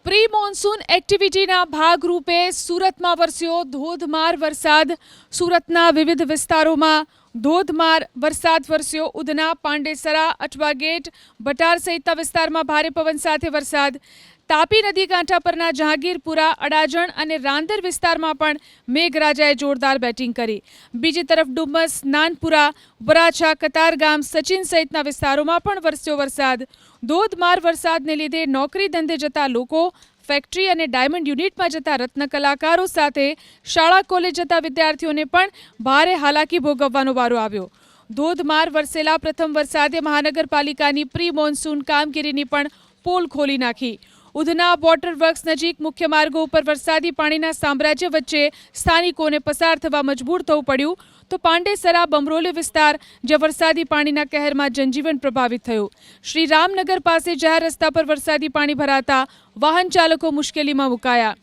Pre monsoon એક્ટિવિટીના ભાગરૂપે સુરતમાં વરસ્યો ધોધમાર વરસાદ। સુરતના વિવિધ વિસ્તારોમાં ધોધમાર વરસાદ વરસ્યો। ઉધના, પાંડેસરા, અઠવા ગેટ, ભટાર સહિતના વિસ્તારમાં ભારે પવન સાથે વરસાદ। તાપી નદી કાંઠા પરના જહાંગીરપુરા, અડાજણ અને રાંદેર વિસ્તારમાં પણ મેઘરાજાએ જોરદાર બેટિંગ કરી। બીજી તરફ ડુમસ, નાનપુરા, વરાછા, કતારગામ, સચિન સહિતના વિસ્તારોમાં પણ વરસ્યો વરસાદ। ધોધમાર વરસાદને લીધે નોકરી ધંધે જતા લોકો, ફેક્ટરી અને ડાયમંડ યુનિટમાં જતા રત્ન કલાકારો સાથે શાળા કોલેજ જતા વિદ્યાર્થીઓને પણ ભારે હાલાકી ભોગવવાનો વારો આવ્યો। ધોધમાર વરસેલા પ્રથમ વરસાદે મહાનગરપાલિકાની પ્રી મોન્સૂન કામગીરીની પણ પોલ ખોલી નાખી। ઉધના વોટર વર્ક્સ નજીક મુખ્ય માર્ગો ઉપર વરસાદી પાણીના સામ્રાજ્ય વચ્ચે સ્થાનિકોને પસાર થવા મજબૂર થવું પડ્યું, તો પાંડેસરા, બમરોલી વિસ્તાર જ્યાં વરસાદી પાણીના કહેરમાં જનજીવન પ્રભાવિત થયું। શ્રી રામનગર પાસે જાહેર રસ્તા પર વરસાદી પાણી ભરાતા વાહન ચાલકો મુશ્કેલીમાં મુકાયા।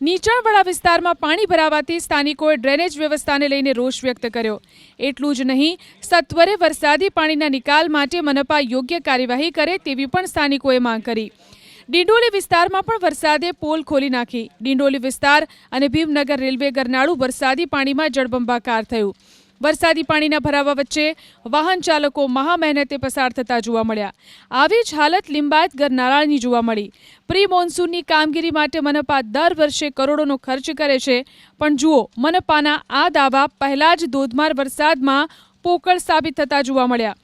નીચાણવાળા વિસ્તારમાં પાણી ભરાવાથી સ્થાનિકોએ ડ્રેનેજ વ્યવસ્થાને લઈને રોષ વ્યક્ત કર્યો। એટલું જ નહીં, સત્વરે વરસાદી પાણીના નિકાલ માટે મનપા યોગ્ય કાર્યવાહી કરે તેવી પણ સ્થાનિકોએ માંગ કરી। ડિંડોલી વિસ્તારમાં પણ વરસાદે પોલ ખોલી નાખી। ડિંડોલી વિસ્તાર અને ભીમનગર રેલવે ગરનાળું વરસાદી પાણીમાં જળબંબાકાર થયું। વરસાદી પાણીના ભરાવા વચ્ચે વાહન ચાલકો મહા મહેનતે પસાર થતા જોવા મળ્યા। આવી જ હાલત લિંબાયત ગરનાળાની જોવા મળી। પ્રી મોન્સૂનની કામગીરી માટે મનપા દર વર્ષે કરોડોનો ખર્ચ કરે છે, પણ જુઓ, મનપાના આ દાવા પહેલા જ ધોધમાર વરસાદમાં પોકળ સાબિત થતા જોવા મળ્યા।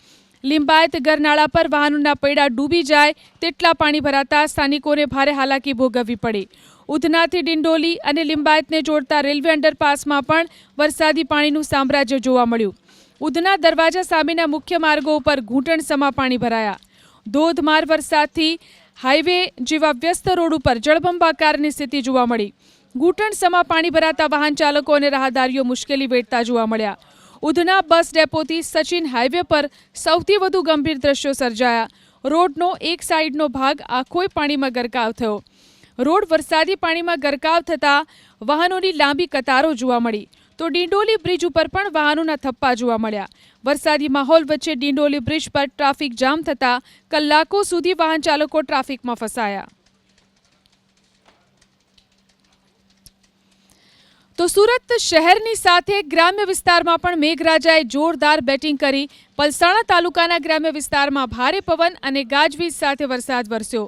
લિંબાયત ગરનાળા પર વાહનોના પૈડા ડૂબી જાય તેટલા પાણી ભરાતા સ્થાનિકોને ભારે હાલાકી ભોગવવી પડી। ઉધનાથી ડિંડોલી અને લિંબાયતને જોડતા રેલવે અંડરપાસમાં પણ વરસાદી પાણીનું સામ્રાજ્ય જોવા મળ્યું। ઉધના દરવાજા સામેના મુખ્ય માર્ગો ઉપર ઘૂંટણસમા પાણી ભરાયા। ધોધમાર વરસાદથી હાઈવે જેવા વ્યસ્ત રોડ ઉપર જળબંબાકારની સ્થિતિ જોવા મળી। ઘૂંટણસમા પાણી ભરાતા વાહન ચાલકો અને રાહદારીઓ મુશ્કેલી વેઠતા જોવા મળ્યા। ઉધના બસ ડેપોથી સચિન હાઈવે પર સૌથી વધુ ગંભીર દ્રશ્યો સર્જાયા। રોડનો એક સાઈડનો ભાગ આખોય પાણીમાં ગરકાવ થયો। રોડ વરસાદી પાણીમાં ગરકાવ થતાં વાહનોની લાંબી કતારો જોવા મળી, તો ડિંડોલી બ્રિજ ઉપર પણ વાહનોના થપ્પા જોવા મળ્યા। વરસાદી માહોલ વચ્ચે ડિંડોલી બ્રિજ પર ટ્રાફિક જામ થતાં કલાકો સુધી વાહન ચાલકો ટ્રાફિકમાં ફસાયા। તો સુરત શહેરની સાથે ગ્રામ્ય વિસ્તારમાં પણ મેઘરાજાએ જોરદાર બેટિંગ કરી। પલસાણા તાલુકાના ગ્રામ્ય વિસ્તારમાં ભારે પવન અને ગાજવીજ સાથે વરસાદ વરસ્યો।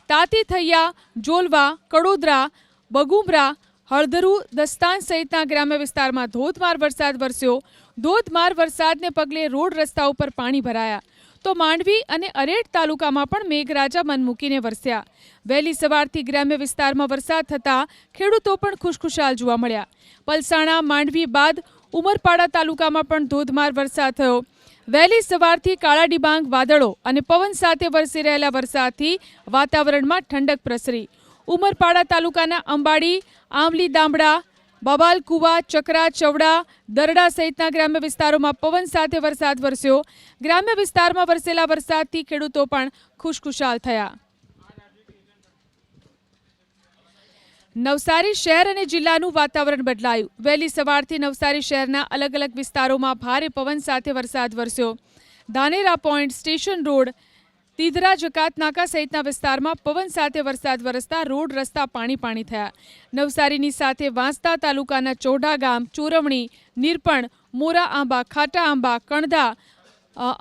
તાતી, થૈયા, જોલવા, કડોદરા, બગુમરા, હળદરુ, દસ્તાન સહિતના ગ્રામ્ય વિસ્તારમાં ધોધમાર વરસાદ વરસ્યો। ધોધમાર વરસાદને પગલે રોડ રસ્તા ઉપર પાણી ભરાયા, તો માંડવી અને અરેઠ તાલુકામાં પણ મેઘરાજા મન મૂકીને વરસ્યા। વહેલી સવારથી ગ્રામ્ય વિસ્તારમાં વરસાદ થતાં ખેડૂતો પણ ખુશખુશાલ જોવા મળ્યા। પલસાણા, માંડવી બાદ ઉમરપાડા તાલુકામાં પણ ધોધમાર વરસાદ થયો। વહેલી સવારથી કાળા ડિબાંગ વાદળો અને પવન સાથે વરસી રહેલા વરસાદથી વાતાવરણમાં ઠંડક પ્રસરી। ઉમરપાડા તાલુકાના અંબાડી, આંવલી દામડા, બબાલકુવા, ચકરા, ચવડા, દરડા સહિતના ગ્રામ્ય વિસ્તારોમાં પવન સાથે વરસાદ વરસ્યો। ગ્રામ્ય વિસ્તારમાં વરસેલા વરસાદથી ખેડૂતો પણ ખુશખુશાલ થયા। નવસારી શહેર અને જિલ્લાનું વાતાવરણ બદલાયું। વહેલી સવારથી નવસારી શહેરના અલગ અલગ વિસ્તારોમાં ભારે પવન સાથે વરસાદ વરસ્યો। ધાનેરા પોઈન્ટ, સ્ટેશન રોડ, તીધરા, જકાત નાકા સહિતના વિસ્તારમાં પવન સાથે વરસાદ વરસતા રોડ રસ્તા પાણી થયા। નવસારીની સાથે વાંસદા તાલુકાના ચોઢા ગામ, ચોરવણી, નીરપણ, મોરા આંબા, ખાટા આંબા, કણધા,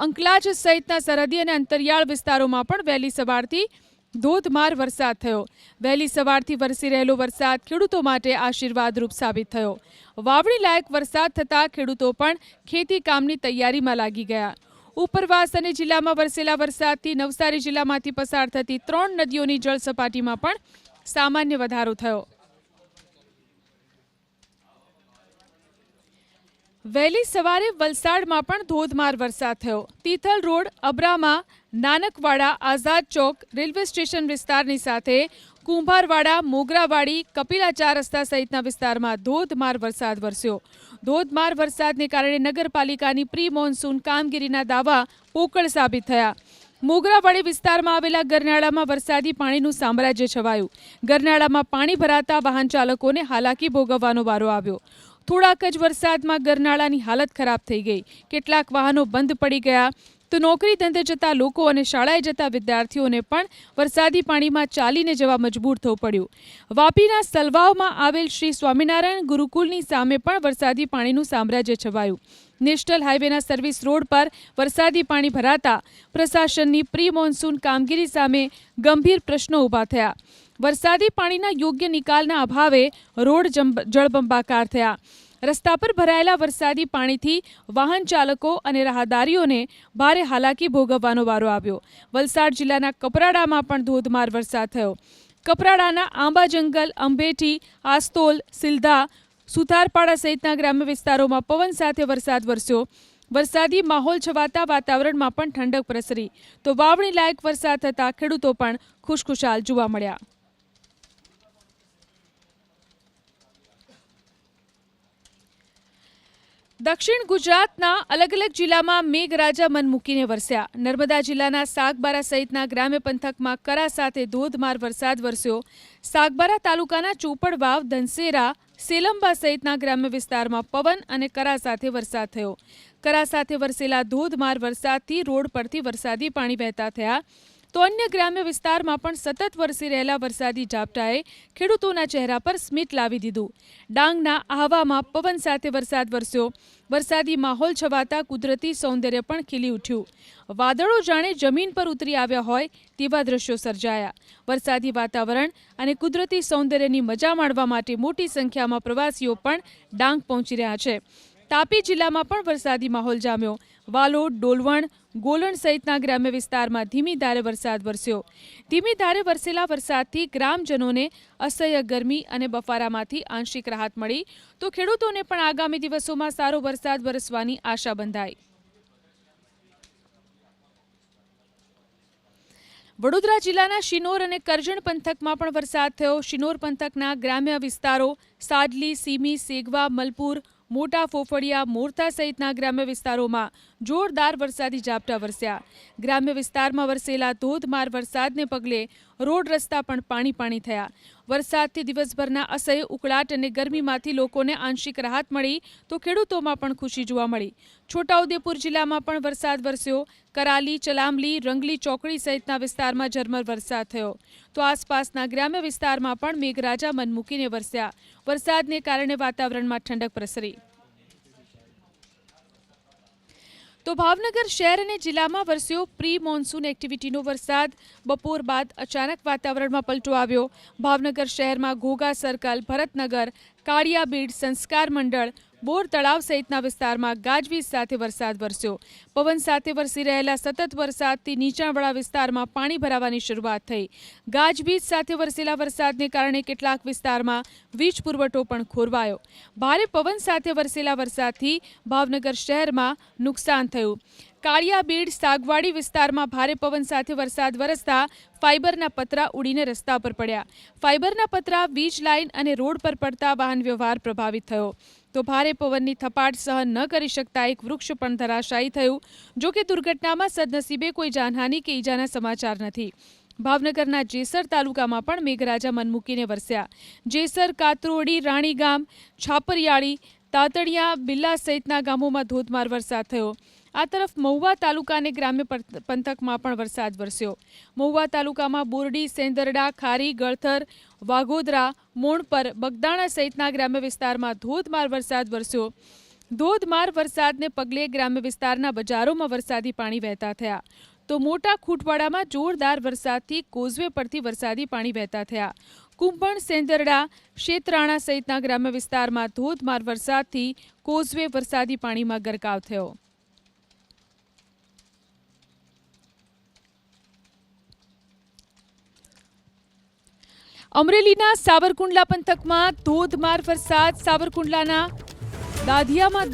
અંકલાજ સહિતના સરહદી અને અંતરિયાળ વિસ્તારોમાં પણ વહેલી સવારથી ધોધમાર વરસાદ થયો। વહેલી સવારથી વરસી રહેલો વરસાદ ખેડૂતો માટે આશીર્વાદરૂપ સાબિત થયો। વાવણી લાયક વરસાદ થતાં ખેડૂતો પણ ખેતી કામની તૈયારીમાં લાગી ગયા। ઉપરવાસ અને જિલ્લામાં વરસેલા વરસાદથી નવસારી જિલ્લામાંથી પસાર થતી 3 નદીઓની જળ સપાટીમાં પણ સામાન્ય વધારો થયો। વહેલી સવારે વલસાડમાં પણ ધોધમાર વરસાદ થયો। તિથલ રોડ, અબ્રામા, નાનકવાડા, આઝાદ ચોક, રેલવે સ્ટેશન વિસ્તારની સાથે કુંભારવાડા, મોગરાવાડી, કપિલા 4 રસ્તા સહિતના વિસ્તારમાં ધોધમાર વરસાદ વરસ્યો। ધોધમાર વરસાદને કારણે નગરપાલિકાની પ્રી મોન્સૂન કામગીરીના દાવા પોકળ સાબિત થયા। મોગરાવાડી વિસ્તારમાં આવેલા ગરનાળામાં વરસાદી પાણીનું સામ્રાજ્ય છવાયું। ગરનાળામાં પાણી ભરાતા વાહન ચાલકોને હાલાકી ભોગવવાનો વારો આવ્યો। થોડાક જ વરસાદમાં ગરનાળાની હાલત ખરાબ થઈ ગઈ। કેટલાક વાહનો બંધ પડી ગયા, તો નોકરી ધંધે જતા લોકો અને શાળાએ જતા વિદ્યાર્થીઓને પણ વરસાદી પાણીમાં ચાલીને જવા મજબૂર થવું પડ્યું. વાપીના સલવાવમાં આવેલ શ્રી સ્વામિનારાયણ ગુરુકુલની સામે પણ વરસાદી પાણીનું સામ્રાજ્ય છવાયું. નેશનલ હાઈવેના સર્વિસ રોડ પર વરસાદી પાણી ભરાતા પ્રશાસનની પ્રી મોન્સૂન કામગીરી સામે ગંભીર પ્રશ્નો ઊભા થયા. વરસાદી પાણીના યોગ્ય નિકાલના અભાવે રોડ જળબંબાકાર થયા. રસ્તા પર ભરાયેલા વરસાદી પાણીથી વાહન ચાલકો અને રાહદારીઓને ભારે હાલાકી ભોગવવાનો વારો આવ્યો. વલસાડ જિલ્લાના કપરાડામાં પણ ધોધમાર વરસાદ થયો. કપરાડાના આંબા જંગલ, અંભેઠી, આસ્તોલ, સિલધા, સુથારપાડા સહિતના ગ્રામ્ય વિસ્તારોમાં પવન સાથે વરસાદ વરસ્યો. વરસાદી માહોલ છવાતા વાતાવરણમાં પણ ઠંડક પ્રસરી તો વાવણી લાયક વરસાદ થતા ખેડૂતો પણ ખુશખુશાલ જોવા મળ્યા. દક્ષિણ ગુજરાતના અલગ અલગ જિલ્લામાં મેઘરાજા મન મૂકીને વરસ્યા. નર્મદા જિલ્લાના સાગબારા સહિતના ગ્રામ્ય પંથકમાં કરા સાથે ધોધમાર વરસાદ વરસ્યો. સાગબારા તાલુકાના ચોપડવાવ, ધનસેરા, સેલંબા સહિતના ગ્રામ્ય વિસ્તારમાં પવન અને કરા સાથે વરસાદ થયો. કરા સાથે વરસેલા ધોધમાર વરસાદથી રોડ પરથી વરસાદી પાણી વહેતા થયા. તો અન્ય ગ્રામ્ય વિસ્તારમાં પણ સતત વરસી રહેલા વરસાદી ઝાપટાએ ખેડૂતોના ચહેરા પર સ્મિત લાવી દીધું. ડાંગના આહવામાં પવન સાથે વરસાદ વરસ્યો. વરસાદી માહોલ છવાતા કુદરતી સૌંદર્ય પણ ખીલી ઉઠ્યું. વાદળો જાણે જમીન પર ઉતરી આવ્યા હોય તેવા દ્રશ્યો સર્જાયા. વરસાદી વાતાવરણ અને કુદરતી સૌંદર્યની મજા માણવા માટે મોટી સંખ્યામાં પ્રવાસીઓ પણ ડાંગ પહોંચી રહ્યા છે. તાપી જિલ્લામાં પણ વરસાદી માહોલ જામ્યો. વાલોડ, ડોલવણ, ગોલણ સહિતના ગ્રામ્ય વિસ્તારમાં ધીમી ધારે વરસાદ વરસ્યો. ધીમી ધારે વરસેલા વરસાદથી ગ્રામજનોને અસહ્ય ગરમી અને બફારામાંથી આંશિક રાહત મળી તો ખેડૂતોને પણ આગામી દિવસોમાં સારો વરસાદ વરસવાની આશા બંધાઈ. વડોદરા જિલ્લાના શિનોર અને કરજણ પંથકમાં પણ વરસાદ થયો. શિનોર પંથકના ગ્રામ્ય વિસ્તારો સાડલી, સીમી, સેગવા, મલપુર, મોટા ફોફડિયા, મોરતા સહિતના ગ્રામ્ય વિસ્તારોમાં જોરદાર વરસાદી ઝાપટા વરસ્યા. ગ્રામ્ય વિસ્તારમાં વરસેલા ધોધમાર વરસાદને પગલે રોડ રસ્તા પણ પાણી થયા. વરસાદથી દિવસભરના અસહ્ય ઉકળાટ અને ગરમીમાંથી લોકોને આંશિક રાહત મળી તો ખેડૂતોમાં પણ ખુશી જોવા મળી. છોટાઉદેપુર જિલ્લામાં પણ વરસાદ વરસ્યો. કરાલી, ચલામલી, રંગલી ચોકડી સહિતના વિસ્તારમાં ઝરમર વરસાદ થયો તો આસપાસના ગ્રામ્ય વિસ્તારમાં પણ મેઘરાજા મન મૂકીને વરસ્યા. વરસાદને કારણે વાતાવરણમાં ઠંડક પ્રસરી. તો ભાવનગર શહેર અને જિલ્લામાં વરસ્યો પ્રી મોન્સૂન એક્ટિવિટીનો વરસાદ. બપોર બાદ અચાનક વાતાવરણમાં પલટો આવ્યો. ભાવનગર શહેરમાં ઘોઘા સર્કલ, ભરતનગર, કાળિયાબીડ, સંસ્કાર મંડળ, બોર તળાવ સહિતના વિસ્તારમાં ગાજવીજ સાથે વરસાદ વરસ્યો. પવન સાથે વરસી રહેલા સતત વરસાદથી નીચાણવાળા વિસ્તારમાં પાણી ભરાવાની શરૂઆત થઈ. ગાજવીજ સાથે વરસેલા વરસાદને કારણે કેટલાક વિસ્તારમાં વીજ પુરવઠો પણ ખોરવાયો. ભારે પવન સાથે વરસેલા વરસાદથી ભાવનગર શહેરમાં નુકસાન થયું. કાળિયાબીડ, સાગવાડી વિસ્તારમાં ભારે પવન સાથે વરસાદ વરસતા ફાઇબરના પતરા ઉડીને રસ્તા પર પડ્યા. ફાઇબરના પતરા, વીજ લાઇન અને રોડ પર પડતા વાહન વ્યવહાર પ્રભાવિત થયો. તો ભારે પવનની થપાટ સહન ન કરી શકતા એક વૃક્ષ પણ ધરાશાયી થયું. જો કે દુર્ઘટનામાં સદનસીબે કોઈ જાનહાનિ કે ઈજાના સમાચાર નથી. ભાવનગરના જેસર તાલુકામાં પણ મેઘરાજા મન મૂકીને વરસ્યા. જેસર, કાતરોડી, રાણીગામ, છાપરિયાળી, તાતડિયા, બિલ્લા સહિતના ગામોમાં ધોધમાર વરસાદ થયો. આ તરફ મહુવા તાલુકાને ગ્રામ્ય પંથકમાં પણ વરસાદ વરસ્યો. મહુવા તાલુકામાં બોરડી, સેંદરડા, ખારી, ગળથર, વાઘોદરા, મોણપર, બગદાણા સહિતના ગ્રામ્ય વિસ્તારમાં ધોધમાર વરસાદ વરસ્યો. ધોધમાર વરસાદને પગલે ગ્રામ્ય વિસ્તારના બજારોમાં વરસાદી પાણી વહેતા થયા. તો મોટા ખૂંટવાડામાં જોરદાર વરસાદથી કોઝવે પરથી વરસાદી પાણી વહેતા થયા. કુંભણ, સેંદરડા, શેતરાણા સહિતના ગ્રામ્ય વિસ્તારમાં ધોધમાર વરસાદથી કોઝવે વરસાદી પાણીમાં ગરકાવ થયો. અમરેલીના સાવરકુંડલા પંથકમાં ધોધમાર વરસાદ. સાવરકુંડલાના દાધિયામાં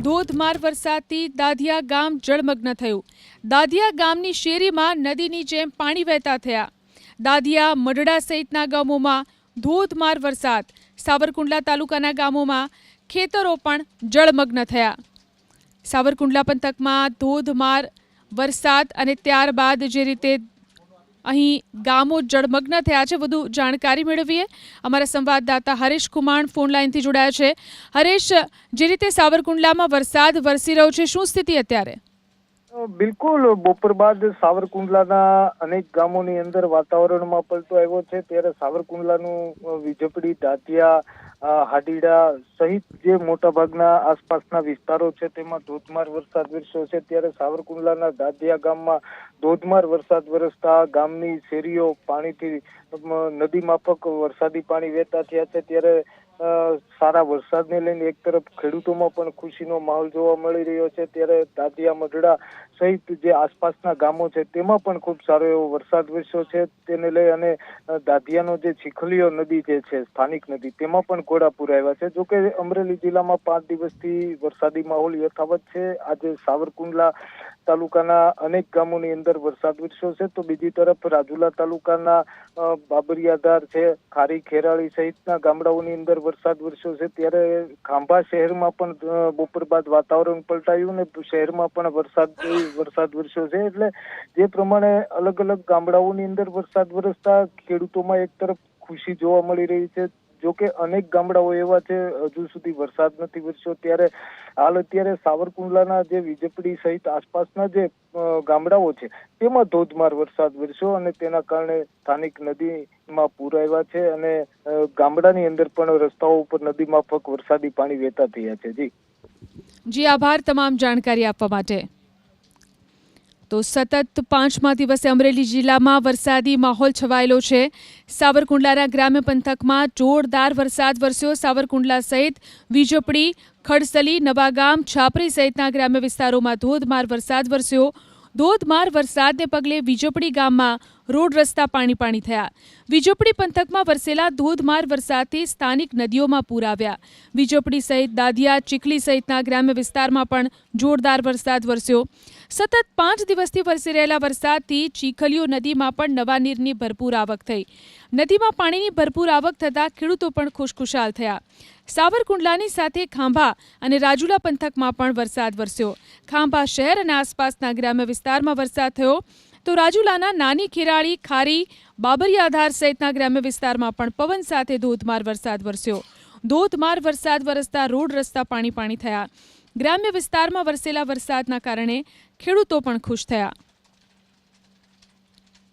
ધોધમાર વરસાદથી દાધિયા ગામ જળમગ્ન થયું. દાધિયા ગામની શેરીમાં નદીની જેમ પાણી વહેતા થયા. દાધિયા, મઢડા સહિતના ગામોમાં ધોધમાર વરસાદ. સાવરકુંડલા તાલુકાના ગામોમાં ખેતરો પણ જળમગ્ન થયા. સાવરકુંડલા પંથકમાં ધોધમાર વરસાદ અને ત્યારબાદ જે રીતે અહીં ગામો જળમગ્ન થયા છે, વધુ જાણકારી મેળવીએ. અમારા સંવાદદાતા હરેશ કુમાણ ફોન લાઈનથી જોડાયા છે. હરેશ, જે રીતે સાવરકુંડલામાં વરસાદ વરસી રહ્યો છે, શું સ્થિતિ અત્યારે? બિલકુલ બપોર બાદ સાવરકુંડલાના અનેક ગામોની અંદર વાતાવરણમાં પલટો આવ્યો છે. ત્યારે સાવરકુંડલાનું વીજપડી, દાંતિયા, હાડીડા સહિત જે મોટાભાગના આસપાસના વિસ્તારો છે તેમાં ધોધમાર વરસાદ વરસ્યો છે. ત્યારે સાવરકુંડલાના દાંતિયા ગામમાં ધોધમાર વરસાદ વરસતા ગામની શેરીઓ પાણીથી નદી માફક વરસાદી પાણી વહેતા થયા છે. ત્યારે સારા વરસાદને લઈને એક તરફ ખેડૂતોમાં પણ ખુશીનો માહોલ જોવા મળી રહ્યો છે. ત્યારે દાંતિયા, મઢડા સહિત જે આસપાસના ગામો છે તેમાં પણ ખૂબ સારો એવો વરસાદ વરસ્યો છે. તેને લઈ અને દાંતિયાનો જે ચીખલીઓ નદી જે છે સ્થાનિક નદી, તેમાં પણ ઘોડાપૂર આવ્યા છે. જોકે અમરેલી જિલ્લામાં 5 દિવસથી વરસાદી માહોલ યથાવત છે. આજે સાવરકુંડલા તાલુકાના અનેક ગામોની અંદર વરસાદ વરસ્યો છે. તો બીજી તરફ રાજુલા તાલુકાના બાબરિયાધાર છે, ખારી, ખેરાળી સહિતના ગામડાઓની અંદર વરસાદ વરસ્યો છે. ત્યારે ખાંભા શહેરમાં પણ બપોર બાદ વાતાવરણ પલટાયું ને શહેરમાં પણ વરસાદ વરસ્યો છે. એટલે જે પ્રમાણે અલગ અલગ ગામડાઓની અંદર વરસાદ વરસતા ખેડૂતોમાં એક તરફ ખુશી જોવા મળી રહી છે. જોકે અનેક ગામડાઓ એવા છે હજુ સુધી વરસાદ નથી વરસ્યો. ત્યારે અત્યારે સાવરકુંડલાના જે વીજપડી સહિત આસપાસના જે ગામડાઓ છે તેમાં ધોધમાર વરસાદ વરસ્યો અને તેના કારણે સ્થાનિક નદીમાં પૂર આવ્યા છે અને ગામડાની અંદર પણ રસ્તાઓ ઉપર નદી માફક વરસાદી પાણી વહેતા થયા છે. જી આભાર તમામ જાણકારી આપવા માટે. તો સતત 5મા દિવસે અમરેલી જિલ્લામાં વરસાદી માહોલ છવાયેલો છે. સાવરકુંડલાના ગ્રામ્ય પંથકમાં જોરદાર વરસાદ વરસ્યો. સાવરકુંડલા સહિત વીજપડી, ખડસલી, નવાગામ, છાપરી સહિતના ગ્રામ્ય વિસ્તારોમાં ધોધમાર વરસાદ વરસ્યો. ધોધમાર વરસાદને પગલે વીજપડી ગામમાં રોડ રસ્તા પાણી થયા. વીજપડી પંથકમાં વરસેલા ધોધમાર વરસાદથી સ્થાનિક નદીઓમાં પૂર આવ્યા. વીજપડી સહિત દાંતિયા, ચીખલી સહિતના ગ્રામ્ય વિસ્તારમાં પણ જોરદાર વરસાદ વરસ્યો. સતત 5 દિવસથી વરસી રહેલા વરસાદથી ચીખલીઓ નદીમાં પણ નવા નીરની ભરપૂર આવક થઈ. નદીમાં પાણીની ભરપૂર આવક થતાં ખેડૂતો પણ ખુશખુશાલ થયા. સાવરકુંડલાની સાથે ખાંભા અને રાજુલા પંથકમાં પણ વરસાદ વરસ્યો. ખાંભા શહેર અને આસપાસના ગ્રામ્ય વિસ્તારમાં વરસાદ થયો તો રાજુલાના નાની ખેરાળી, ખારી, બાબરિયાધાર સહિતના ગ્રામ્ય વિસ્તારમાં પણ પવન સાથે ધોધમાર વરસાદ વરસ્યો. ધોધમાર વરસાદ વરસતા રોડ રસ્તા પાણી થયા. ગ્રામ્ય વિસ્તારમાં વરસેલા વરસાદના કારણે ખેડૂતો પણ ખુશ થયા.